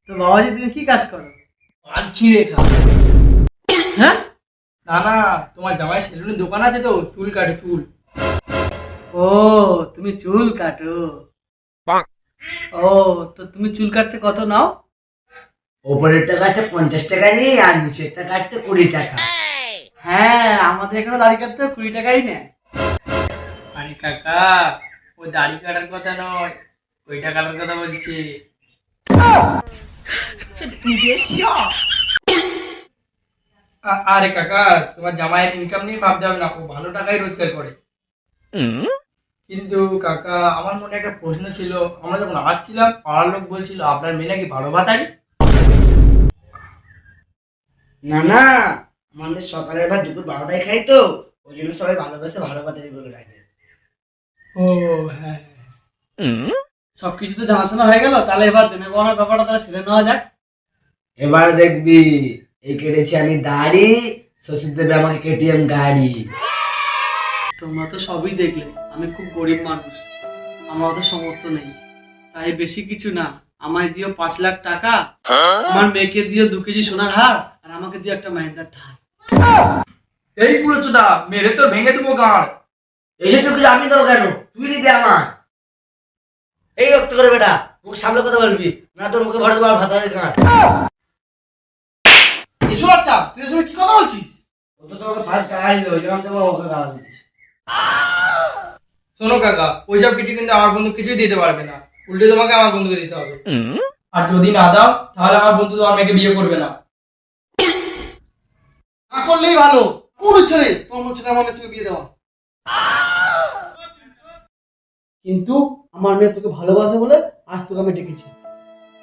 তো বাবাজি তুমি কি কাজ করো? পালছি রেখা। হ্যাঁ? না না, তোমার জামাই সেলুনের দোকান আছে তো, চুল কাটে চুল। ও, তুমি চুল কাটো। ও, তো তুমি চুল কাটতে কত নাও? ওপরেরটা কাটতে 50 টাকা নিই আর নিচেরটা কাটতে 20 টাকা। হ্যাঁ, আমাদের এখানে দাড়ি কাটতে 20 টাকাই নেয়। আরে কাকা, ওই দাড়ি কাটার কথা নয়, ওইটা কাটার কথা বলছি। আরে কাকা, তোমার জামাইয়ের ইনকাম নিয়ে ভাবতে হবে না, ও ভালো টাকাই রোজগার করে। কিন্তু কাকা, আমার মনে একটা প্রশ্ন ছিল। আমরা যখন আসছিলাম, পাড়ার লোক বলছিল আপনার মেয়ে নাকি ভালো ভাতারি। না না, আমাদের সকালের ভাত দুপুর 12টায় খাই তো, ওই জন্য সবাই ভালোবাসে ভালো বাতারি বলে ডাকে। ও হ্যাঁ। সবকিছু তো জানাশোনা হয়ে গেল, তাহলে এবার দিনে বানানোর ব্যাপারটা তাহলে সেরে নেওয়া যাক। এবার দেখবি, এই কেটেছি আমি দাড়ি, শ্বশুর দেবে আমাকে কেটিএম গাড়ি। তোমরা তো সবই দেখলে, আমি খুব গরিব মানুষ, আমার অত সামর্থ্য নেই। তাই বেশি কিছু না, আমায় দিও 5 লাখ টাকা, আমার মেয়েকে দিও 2 কেজি সোনার হার, আর আমাকে দিও একটা মেহেন্দার থাল। এই পুরো চোদা, মেরে তো ভেঙে দেবো গাঁড়। এসেটুকু আমি দেবো কেন, তুই দিবি আমার। এই রক্ত করে বেটা, মুখ সামলে কথা বলবি, না তোর মুখে ভরে দেবো আর ভাতারের গাঁট। এসো আচ্ছা, তুই এর সঙ্গে কি কথা বলছিস? ও তো তোমাকে ফার্স্ট গাড়ি দেবো, যেমন তোমার ওকে গাড়ি দিচ্ছিস। শোনো কাকা, ওইসব কিছু কিন্তু আমার বন্ধু কিছুই দিতে পারবে না, উল্টে তোমাকে আমার বন্ধুকে দিতে হবে। আর যদি না দাও, তাহলে আমার বন্ধু তোমার মেয়েকে বিয়ে করবে না। না করলেই ভালো, কোন ইচ্ছে নেই তোমার বলছে আমার মেয়ের সঙ্গে বিয়ে দেওয়া। কিন্তু আমার মেয়ে তোকে ভালোবাসে বলে আজ তোকে আমি ডেকেছি,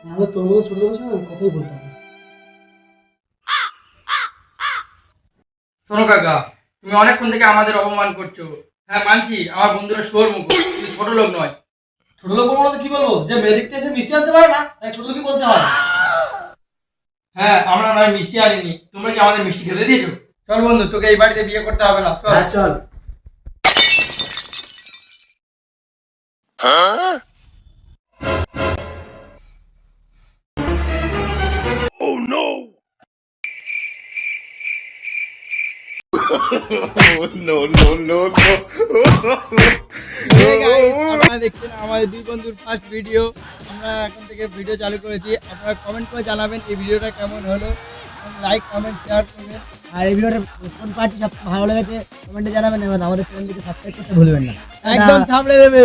নাহলে তোর মতো ছোট লোকের সঙ্গে আমি কথাই বলতাম না। শোনো কাকা, তুমি অনেকক্ষণ থেকে আমাদের অপমান করছো। হ্যাঁ মানছি, আমার বন্ধুরা শোর মুখ, কিন্তু ছোট লোক নয়। ছোট লোক বলতে কি বলবো, যে মেয়ে দেখতে এসে মিষ্টি আনতে পারে না তাই ছোট লোকই বলতে হয়। হ্যাঁ, আমরা নয় মিষ্টি আনিনি, তোমরা কি আমাদের মিষ্টি খেতে দিয়েছো? চল বন্ধু, তোকে এই বাড়িতে বিয়ে করতে হবে না, চল। হ্যাঁ চল। Hey guys, আপনারা দেখছেন আমাদের দুই বন্ধুর ফার্স্ট ভিডিও। আমরা এখন থেকে ভিডিও চালু করেছি। আপনারা কমেন্ট করে জানাবেন এই ভিডিওটা কেমন হলো, লাইক কমেন্ট শেয়ার করবেন। আর এই ভিডিওটা কোন পার্টি সবচেয়ে ভালো লেগেছে কমেন্টে জানাবেন এবং আমাদের চ্যানেলটিকে সাবস্ক্রাইব করতে ভুলবেন না। একদম থামড়ে দেবে।